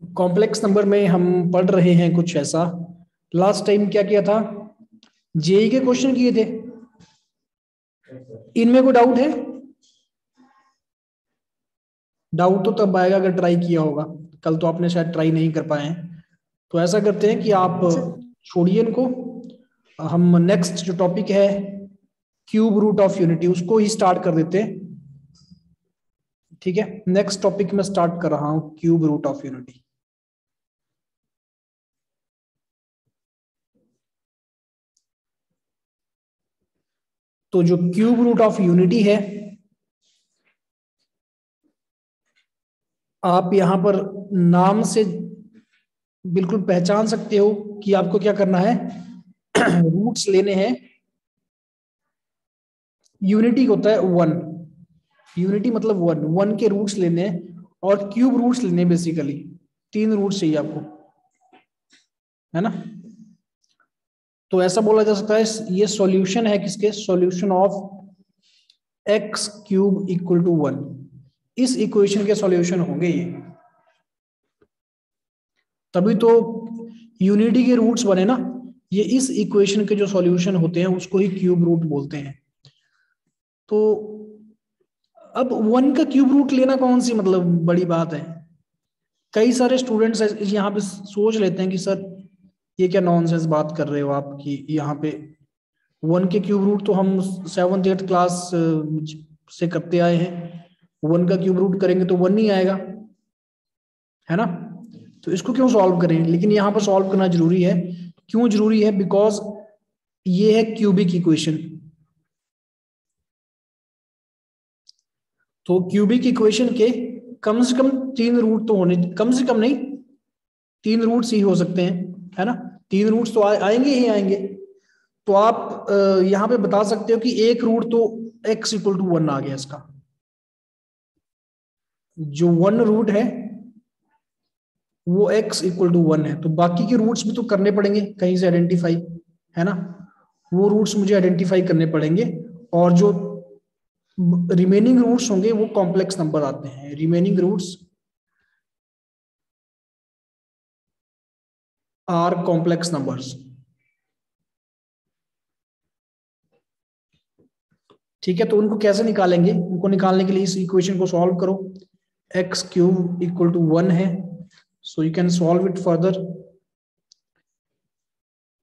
Complex number में हम पढ़ रहे हैं कुछ ऐसा। लास्ट टाइम क्या किया था, जेई के क्वेश्चन किए थे। इनमें कोई डाउट है? डाउट तो तब आएगा अगर ट्राई किया होगा। कल तो आपने शायद ट्राई नहीं कर पाए हैं। तो ऐसा करते हैं कि आप छोड़िए इनको, हम नेक्स्ट जो टॉपिक है क्यूब रूट ऑफ यूनिटी उसको ही स्टार्ट कर देते हैं। ठीक है, नेक्स्ट टॉपिक में स्टार्ट कर रहा हूं क्यूब रूट ऑफ यूनिटी। तो जो क्यूब रूट ऑफ यूनिटी है, आप यहां पर नाम से बिल्कुल पहचान सकते हो कि आपको क्या करना है। रूट्स लेने हैं। यूनिटी होता है वन, यूनिटी मतलब वन, वन के रूट्स लेने हैं और क्यूब रूट्स लेने हैं। बेसिकली 3 रूट्स चाहिए आपको, है ना। तो ऐसा बोला जा सकता है ये सॉल्यूशन है किसके, solution of x cube equal to 1। इस इक्वेशन के सॉल्यूशन होंगे ये, तभी तो यूनिटी के रूट्स बने ना। ये इस इक्वेशन के जो सॉल्यूशन होते हैं उसको ही क्यूब रूट बोलते हैं। तो अब 1 का क्यूब रूट लेना कौन सी मतलब बड़ी बात है। कई सारे स्टूडेंट्स यहाँ पे सोच लेते हैं कि सर ये क्या नॉनसेंस बात कर रहे हो आप, कि यहाँ पे 1 के क्यूब रूट तो हम 7th 8th क्लास से करते आए हैं। 1 का क्यूब रूट करेंगे तो 1 नहीं आएगा, है ना। तो इसको क्यों सॉल्व करें, लेकिन यहाँ पर सॉल्व करना जरूरी है। क्यों जरूरी है, बिकॉज ये है क्यूबिक इक्वेशन। तो क्यूबिक इक्वेशन के कम से कम 3 रूट तो होने, कम से कम नहीं 3 रूट्स ही हो सकते हैं, है ना। 3 रूट्स तो आएंगे ही आएंगे। तो आप यहां पे बता सकते हो कि एक रूट तो x इक्वल टू 1 आ गया इसका। जो 1 रूट है वो x इक्वल टू 1 है, तो बाकी के रूट्स भी तो करने पड़ेंगे कहीं से आइडेंटिफाई, है ना। वो रूट्स मुझे आइडेंटिफाई करने पड़ेंगे। और जो रिमेनिंग रूट्स होंगे वो कॉम्प्लेक्स नंबर आते हैं। Remaining roots are complex numbers. ठीक है, तो उनको कैसे निकालेंगे, उनको निकालने के लिए इस इक्वेशन को सॉल्व करो। एक्स क्यूब इक्वल टू 1 है, so you can solve it further.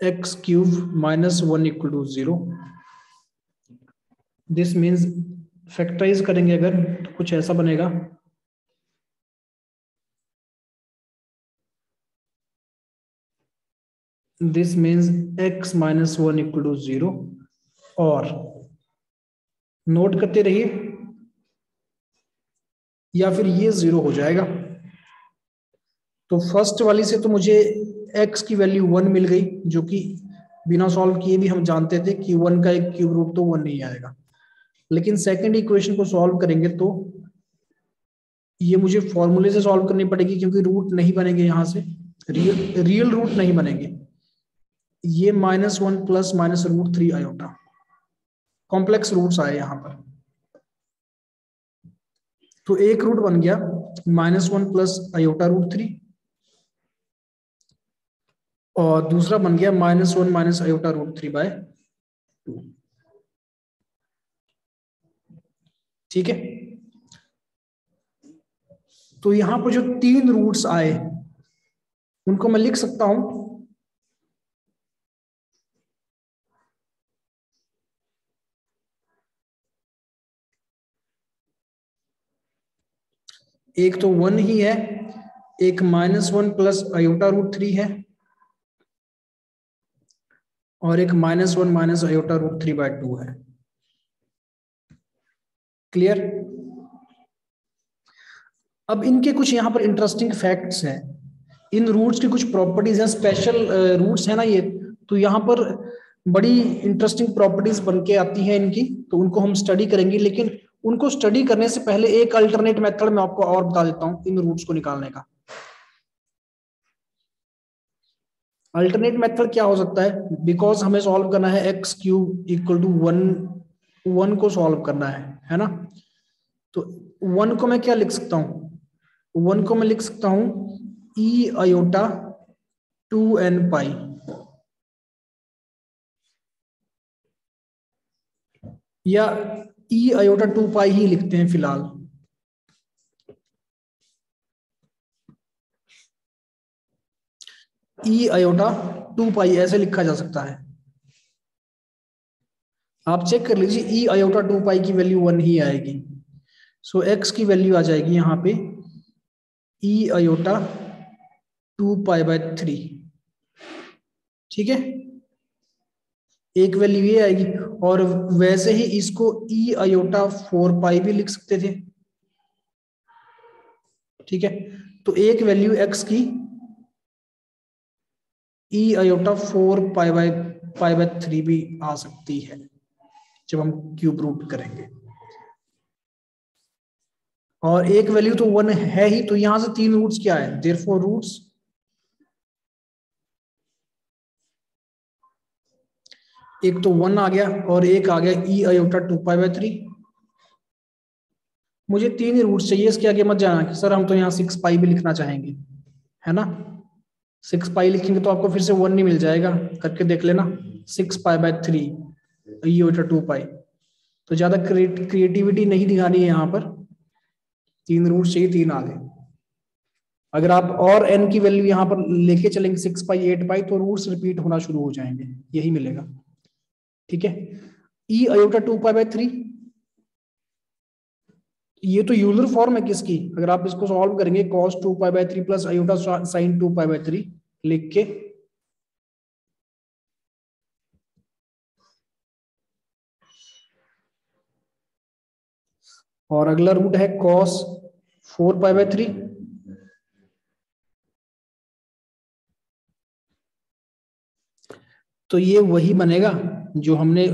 X cube minus 1 equal to 0। This means factorize करेंगे अगर तो कुछ ऐसा बनेगा। This means x minus 1 equal to 0। और नोट करते रहिए, या फिर ये 0 हो जाएगा। तो फर्स्ट वाली से तो मुझे x की वैल्यू 1 मिल गई, जो कि बिना सॉल्व किए भी हम जानते थे कि 1 का एक क्यूब रूट तो 1 नहीं आएगा। लेकिन सेकंड इक्वेशन को सॉल्व करेंगे तो ये मुझे फॉर्मूले से सॉल्व करनी पड़ेगी, क्योंकि रूट नहीं बनेंगे यहां से, रियल रूट नहीं बनेंगे। ये -1 plus minus root 3 iota complex roots आए यहां पर। तो एक रूट बन गया -1 प्लस आयोटा रूट 3, और दूसरा बन गया -1 माइनस आयोटा रूट 3 बाय 2। ठीक है, तो यहां पर जो 3 रूट्स आए उनको मैं लिख सकता हूं। एक तो 1 ही है, एक -1 प्लस आयोटा रूट 3 है, और एक -1 माइनस आयोटा रूट 3 बाय 2 है। क्लियर। अब इनके कुछ यहां पर इंटरेस्टिंग फैक्ट्स हैं। इन रूट्स की कुछ प्रॉपर्टीज हैं, स्पेशल रूट्स है ना ये। तो यहां पर बड़ी इंटरेस्टिंग प्रॉपर्टीज बन के आती हैं इनकी, तो उनको हम स्टडी करेंगे। लेकिन उनको स्टडी करने से पहले एक अल्टरनेट मेथड मैं आपको और बता देता हूं इन रूट्स को निकालने का। अल्टरनेट मेथड क्या हो सकता है, बिकॉज हमें सॉल्व करना है एक्स क्यूब इक्वल टू 1, 1 को सॉल्व करना है ना। तो 1 को मैं क्या लिख सकता हूं, 1 को मैं लिख सकता हूं ई आयोटा 2n पाई, या ई आयोटा 2 पाई ही लिखते हैं फिलहाल। ई आयोटा 2 पाई ऐसे लिखा जा सकता है। आप चेक कर लीजिए, ई आयोटा 2 पाई की वैल्यू 1 ही आएगी। सो एक्स की वैल्यू आ जाएगी यहाँ पे ई आयोटा 2 पाई बाय 3। ठीक है, एक वैल्यू ये आएगी। और वैसे ही इसको ई आयोटा 4 पाई भी लिख सकते थे। ठीक है, तो एक वैल्यू एक्स की ई आयोटा 4 पाई बाय 3 भी आ सकती है जब हम क्यूब रूट करेंगे। और एक वैल्यू तो 1 है ही, तो यहां से 3 रूट्स क्या है, देयरफॉर रूट्स एक तो 1 आ गया और एक आ गया ई आयोटा 2 पाई बाय 3। मुझे 3 ही रूट्स चाहिए, इसके आगे मत जाना कि सर हम तो यहाँ 6 पाई भी लिखना चाहेंगे, है ना। 6 पाई लिखेंगे तो आपको फिर से 1 नहीं मिल जाएगा, करके देख लेना। 6 पाई बाय 3 ई आयोटा 2 पाई। तो ज्यादा क्रिएटिविटी नहीं दिखानी है यहाँ पर, 3 रूट्स चाहिए, 3 आ गए। अगर आप और n की वैल्यू यहाँ पर लेके चलेंगे 6 पाई 8 पाई, तो रूट्स रिपीट होना शुरू हो जाएंगे, यही मिलेगा। ठीक है, ई आयोटा 2 पाई बाय 3, ये तो यूलर फॉर्म है किसकी, अगर आप इसको सॉल्व करेंगे cos 2 pi by 3 plus iota sin 2 pi by 3 लिख के, और अगला रूट है cos 4 पाई बाय 3, तो ये वही बनेगा जो हमने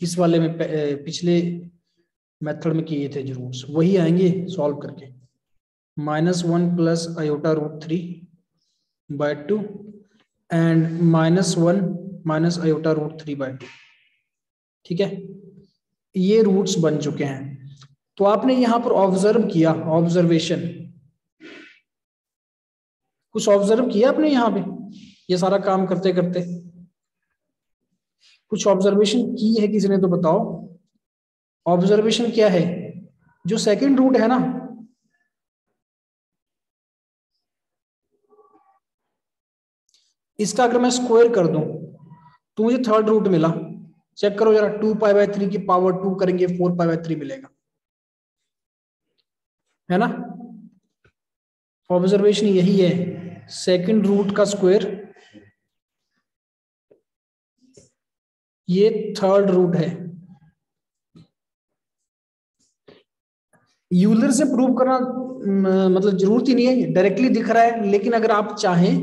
इस वाले में पिछले मेथड में किए थे, जो रूट्स वही आएंगे सॉल्व करके। -1 plus iota root 3 by 2 and -1 minus iota root 3 by 2। ठीक है, ये रूट्स बन चुके हैं। तो आपने यहां पर ऑब्जर्व किया, ऑब्जर्वेशन कुछ ऑब्जर्व किया आपने यहां पे, ये सारा काम करते करते कुछ ऑब्जर्वेशन की है किसी ने तो बताओ। ऑब्जर्वेशन क्या है, जो सेकंड रूट है ना, इसका अगर मैं स्क्वायर कर दूं तो मुझे थर्ड रूट मिला। चेक करो जरा, 2 पाई बाय 3 की पावर 2 करेंगे 4 पाई बाय 3 मिलेगा, है ना। ऑब्जर्वेशन यही है, सेकंड रूट का स्क्वायर ये थर्ड रूट है। यूलर से प्रूव करना मतलब जरूरत ही नहीं है, डायरेक्टली दिख रहा है। लेकिन अगर आप चाहें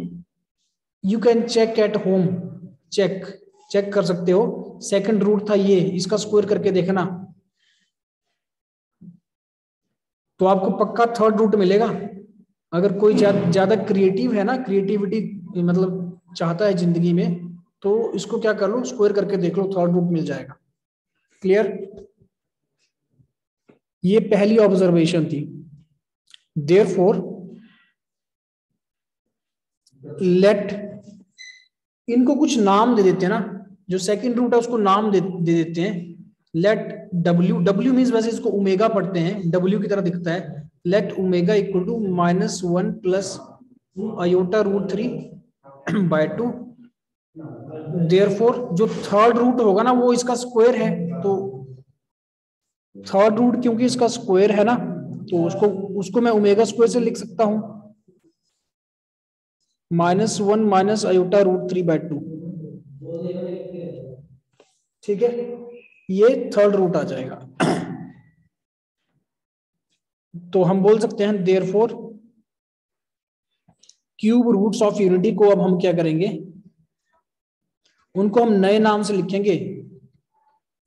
you can check at home, check कर सकते हो। सेकंड रूट था ये, इसका स्क्वायर करके देखना तो आपको पक्का थर्ड रूट मिलेगा। अगर कोई ज्यादा क्रिएटिव है ना, क्रिएटिविटी मतलब चाहता है जिंदगी में, तो इसको क्या कर लो, स्क्वायर करके देख लो, थर्ड रूट मिल जाएगा। क्लियर, ये पहली ऑब्जर्वेशन थी। देयरफॉर लेट, इनको कुछ नाम दे देते हैं ना, जो सेकंड रूट है उसको नाम दे देते हैं। लेट डब्ल्यू मीन्स, वैसे इसको ओमेगा पढ़ते हैं, डब्ल्यू की तरह दिखता है। Let omega equal to -1 plus iota root 3 by 2। Therefore जो थर्ड रूट होगा ना वो इसका स्क्वायर है, तो थर्ड रूट क्योंकि इसका स्क्वायर है ना, तो उसको मैं ओमेगा स्क्वायर से लिख सकता हूं, -1 माइनस आयोटा रूट 3 बाय 2। ठीक है, ये थर्ड रूट आ जाएगा। तो हम बोल सकते हैं therefore cube roots of unity को अब हम क्या करेंगे, उनको हम नए नाम से लिखेंगे।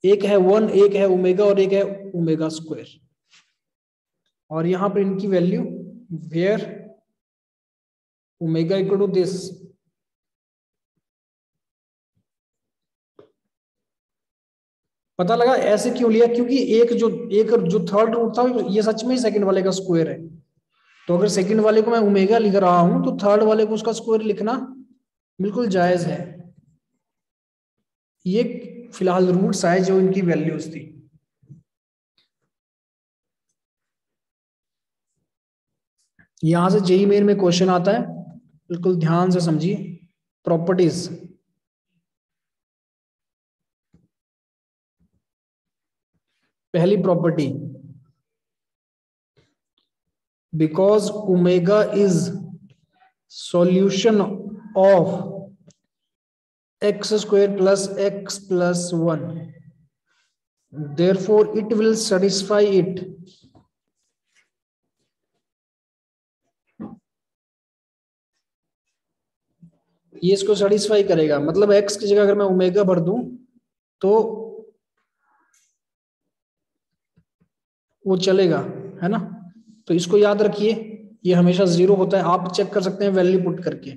एक है 1, एक है ओमेगा और एक है ओमेगा स्क्वायर। और यहां पर इनकी value where omega equal to this, पता लगा ऐसे क्यों लिया, क्योंकि एक जो थर्ड रूट था ये सच में ही सेकंड वाले का स्क्वायर है। तो अगर सेकंड वाले को मैं ओमेगा लिख रहा हूं तो थर्ड वाले को उसका स्क्वायर लिखना बिल्कुल जायज है। ये फिलहाल रूट्स आए जो इनकी वैल्यूज थी। यहां से जेईई मेन में क्वेश्चन आता है, बिल्कुल ध्यान से समझिए। प्रॉपर्टीज, पहली property, because omega is solution of x square plus x plus 1, therefore it will satisfy it. ये इसको सेटिस्फाई करेगा, मतलब x की जगह अगर मैं ओमेगा भर दूं तो वो चलेगा, है ना। तो इसको याद रखिए, ये हमेशा 0 होता है। आप चेक कर सकते हैं वैल्यू पुट करके,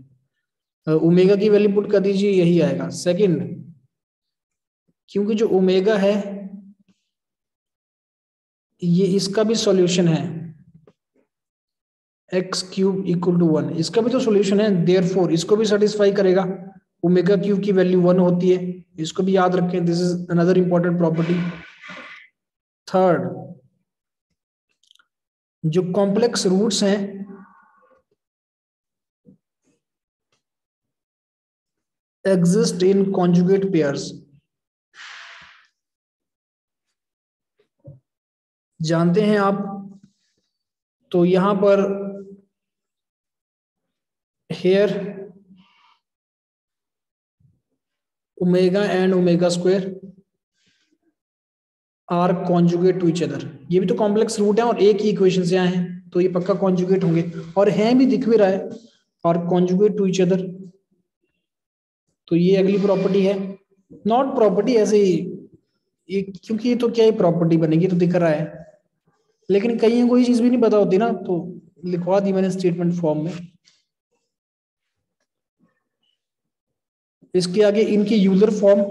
ओमेगा की वैल्यू पुट कर दीजिए, यही आएगा। सेकंड, क्योंकि जो ओमेगा है ये इसका भी सॉल्यूशन है, एक्स क्यूब इक्वल टू 1, इसका भी तो सॉल्यूशन है, देयरफॉर इसको भी सेटिस्फाई करेगा। ओमेगा क्यूब की वैल्यू 1 होती है, इसको भी याद रखें, this is another important property. Third, जो कॉम्प्लेक्स रूट्स हैं एग्जिस्ट इन कॉन्जुगेट पेयर्स, जानते हैं आप। तो यहां पर here omega and omega square are conjugate to each other, ये भी तो कॉम्प्लेक्स रूट है और एक ही इक्वेशन से आए हैं, तो ये पक्का कॉन्जुगेट होंगे, और हैं भी, दिख भी रहा है, और कॉन्जुगेट टू ईच अदर। तो ये अगली प्रॉपर्टी है, नॉट प्रॉपर्टी ऐसे ही, ये क्योंकि ये तो क्या ही प्रॉपर्टी बनेगी, तो दिख रहा है, लेकिन कहीं कोई चीज भी नहीं पता होती ना, तो लिखवा दी मैंने स्टेटमेंट फॉर्म में। इसके आगे इनकी यूलर फॉर्म,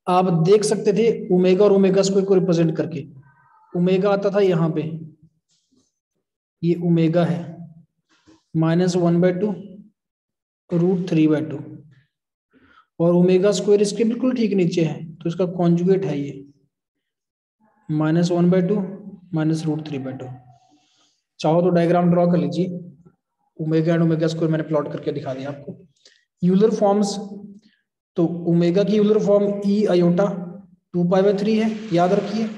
आप देख सकते थे ओमेगा और ओमेगा स्क्वायर को रिप्रेजेंट करके, ओमेगा आता था यहां पे, ये ओमेगा है -1/2 √3/2, और ओमेगा स्क्वायर इसके बिल्कुल ठीक नीचे है, तो इसका कॉन्जुगेट है ये -1/2 -√3/2। चाहो तो डायग्राम ड्रॉ कर लीजिए, ओमेगा एंड ओमेगा स्क्वायर मैंने प्लॉट करके दिखा दिया आपको। यूलर फॉर्म्स, तो ओमेगा की यूलर फॉर्म ई आयोटा 2π/3 है, याद रखिए।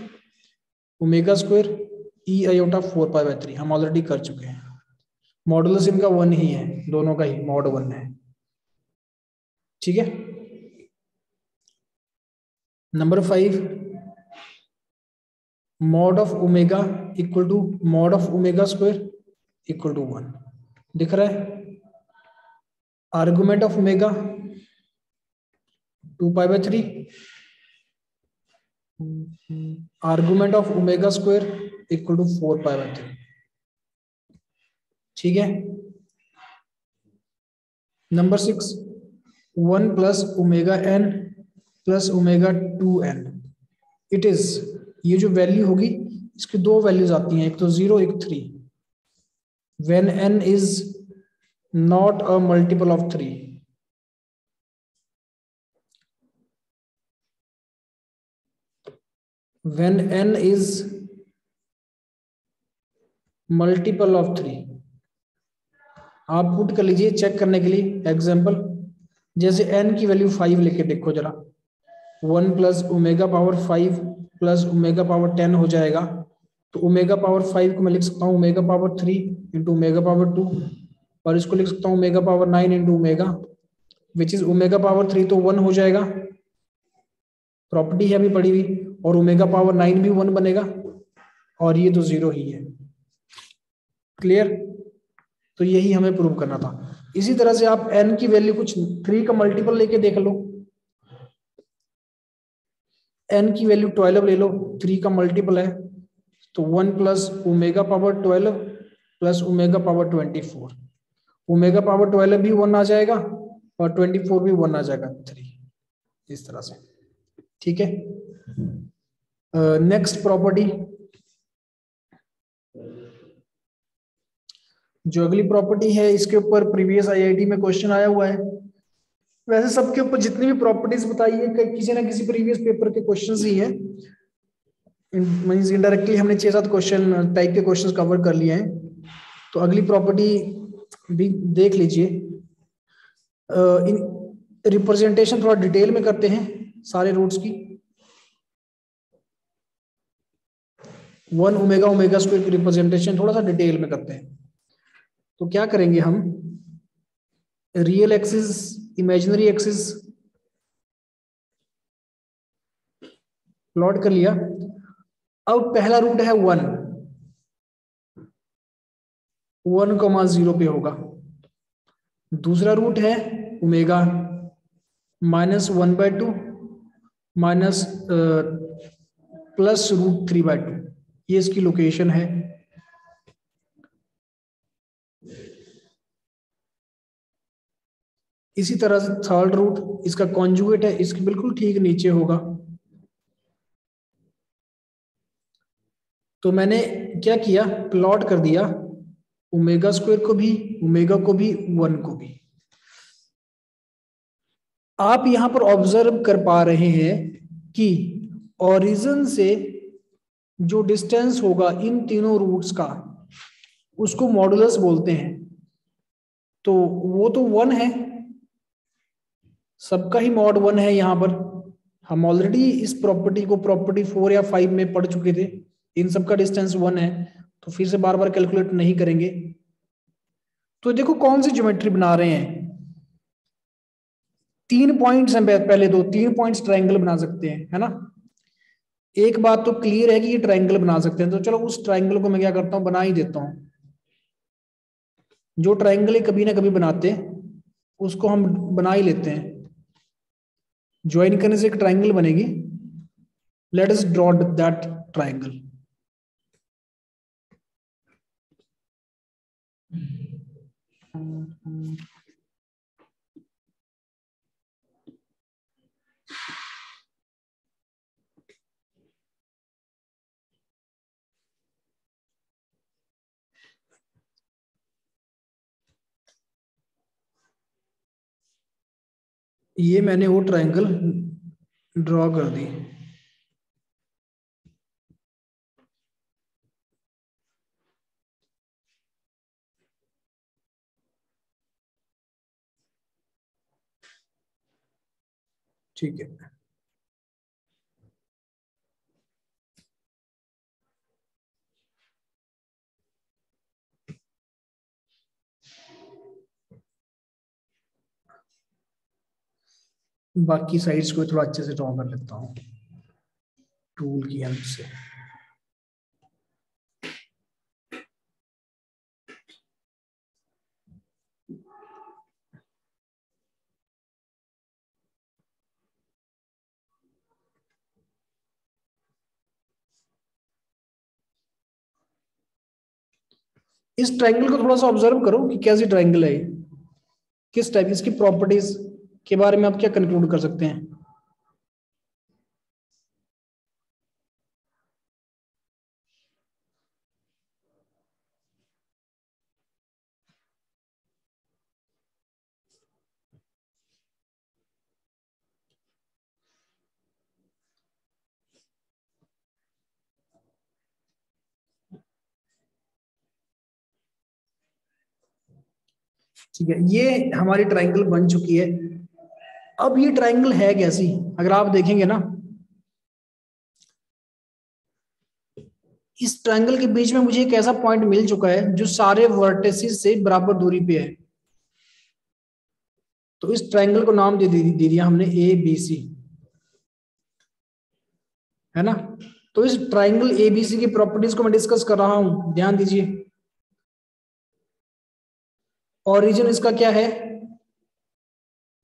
ओमेगा स्क्वायर ई आयोटा 4π/3 हम ऑलरेडी कर चुके हैं। मॉडुलस इनका 1 ही है, दोनों का ही मॉड 1 है, ठीक है। Number 5, mod of omega equal to mod of omega square equal to 1, दिख रहा है। Argument of omega 2π/3, argument of omega square equal to 4π/3, ठीक है। Number 6, 1 plus omega n plus omega 2n, it is, ये जो वैल्यू होगी इसकी दो वैल्यूज आती हैं, एक तो 0 एक 3, when n is not a multiple of 3, when n is multiple of 3, आप पुट कर लीजिए चेक करने के लिए एग्जांपल, जैसे n की वैल्यू 5 लेके देखो जरा, 1 plus omega power 5 plus omega power 10 हो जाएगा, तो ओमेगा पावर 5 को मैं लिख सकता हूँ omega power 3 into omega power 2, और इसको लिख सकता हूँ omega power 9 into omega, which is omega power 3 तो 1 हो जाएगा, प्रॉपर्टी है अभी पड़ी हुई, और ओमेगा पावर 9 भी 1 बनेगा, और ये तो 0 ही है। क्लियर, तो यही हमें प्रूव करना था। इसी तरह से आप n की वैल्यू कुछ 3 का मल्टीपल लेके देख लो, n की वैल्यू 12 ले लो, 3 का मल्टीपल है, तो 1 plus omega power 12 plus omega power 24, omega power 12 भी 1 आ जाएगा और 24 भी 1 आ जाएगा, 3, इस तरह से, ठीक है। नेक्स्ट प्रॉपर्टी, जो अगली प्रॉपर्टी है इसके ऊपर प्रीवियस आईआईटी में क्वेश्चन आया हुआ है। वैसे सबके ऊपर जितनी भी प्रॉपर्टीज बताई है किसी ना किसी प्रीवियस पेपर के क्वेश्चंस ही है। मींस इनडायरेक्टली हमने 6-7 क्वेश्चन टाइप के क्वेश्चंस कवर कर लिए हैं। तो अगली प्रॉपर्टी भी देख लीजिए। रिप्रेजेंटेशन थोड़ा डिटेल में करते हैं सारे रूट्स की। 1 ओमेगा ओमेगा स्क्वायर की रिप्रेजेंटेशन थोड़ा सा डिटेल में करते हैं। तो क्या करेंगे हम, real axis, imaginary axis plot कर लिया। अब पहला रूट है 1,0 पे होगा। दूसरा रूट है ओमेगा -1/2 माइनस प्लस √3/2, ये इसकी लोकेशन है। इसी तरह से थर्ड रूट इसका कॉन्जुगेट है, इसके बिल्कुल ठीक नीचे होगा। तो मैंने क्या किया, प्लॉट कर दिया ओमेगा स्क्वायर को भी, ओमेगा को भी, 1 को भी। आप यहां पर ऑब्जर्व कर पा रहे हैं कि ओरिजिन से जो डिस्टेंस होगा इन तीनों रूट्स का, उसको मॉडुलस बोलते हैं। तो वो तो 1 है, सबका ही मॉड 1 है। यहां पर हम ऑलरेडी इस प्रॉपर्टी को प्रॉपर्टी 4 या 5 में पढ़ चुके थे। इन सबका डिस्टेंस 1 है, तो फिर से बार बार कैलकुलेट नहीं करेंगे। तो देखो कौन सी ज्योमेट्री बना रहे हैं। 3 पॉइंट्स हैं, पहले 3 पॉइंट्स ट्रायंगल बना सकते हैं, है ना। एक बात तो क्लियर है कि ये ट्रायंगल बना सकते हैं। तो चलो उस ट्रायंगल को मैं क्या करता हूं, बना ही देता हूं। जो ट्रायंगल कभी ना कभी बनाते उसको हम बना ही लेते हैं। ज्वाइन करने से एक ट्रायंगल बनेगी। Let us draw that triangle. ये मैंने वो ट्रायंगल ड्रॉ कर दी। ठीक है, बाकी साइड्स को थोड़ा अच्छे से ड्रॉ कर लेता हूँ टूल की हेल्प से। इस ट्रायंगल को थोड़ा सा ऑब्जर्व करो कि कैसी ट्रायंगल है, किस टाइप, इसकी प्रॉपर्टीज के बारे में आप क्या कंक्लूड कर सकते हैं। ठीक है, ये हमारी ट्रायंगल बन चुकी है। अब ये ट्रायंगल है कैसी, अगर आप देखेंगे ना, इस ट्रायंगल के बीच में मुझे एक ऐसा पॉइंट मिल चुका है जो सारे वर्टिसेस से बराबर दूरी पे है। तो इस ट्रायंगल को नाम दे दिया हमने ABC, है ना। तो इस ट्रायंगल ABC की प्रॉपर्टीज को मैं डिस्कस कर रहा हूं, ध्यान दीजिए। ओरिजिन इसका क्या है,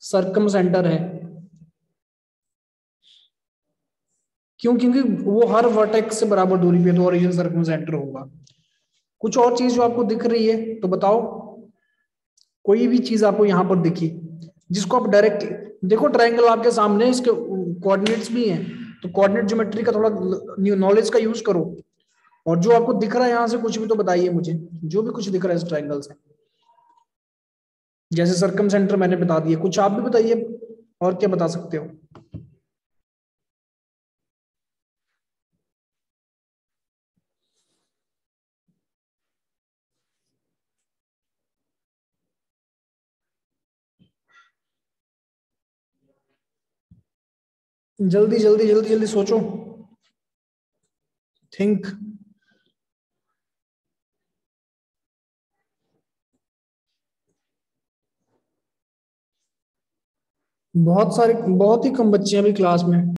सर्कम सेंटर है। क्यों, क्योंकि वो हर वर्टेक्स से बराबर दूरी पे, तो ओरिजिन सर्कम सेंटर होगा। कुछ और चीज जो आपको दिख रही है तो बताओ, कोई भी चीज आपको यहां पर दिखी जिसको आप डायरेक्ट देखो। ट्रायंगल आपके सामने, इसके कोऑर्डिनेट्स भी हैं, तो कोऑर्डिनेट ज्योमेट्री का थोड़ा नॉलेज का यूज करो, और जो आपको दिख रहा है यहाँ से कुछ भी तो बताइए मुझे, जो भी कुछ दिख रहा है इस ट्राइंगल से। जैसे सर्कम सेंटर मैंने बता दिया, कुछ आप भी बताइए और क्या बता सकते हो। जल्दी जल्दी जल्दी जल्दी सोचो, थिंक। बहुत सारे, बहुत ही कम बच्चे हैं अभी क्लास में।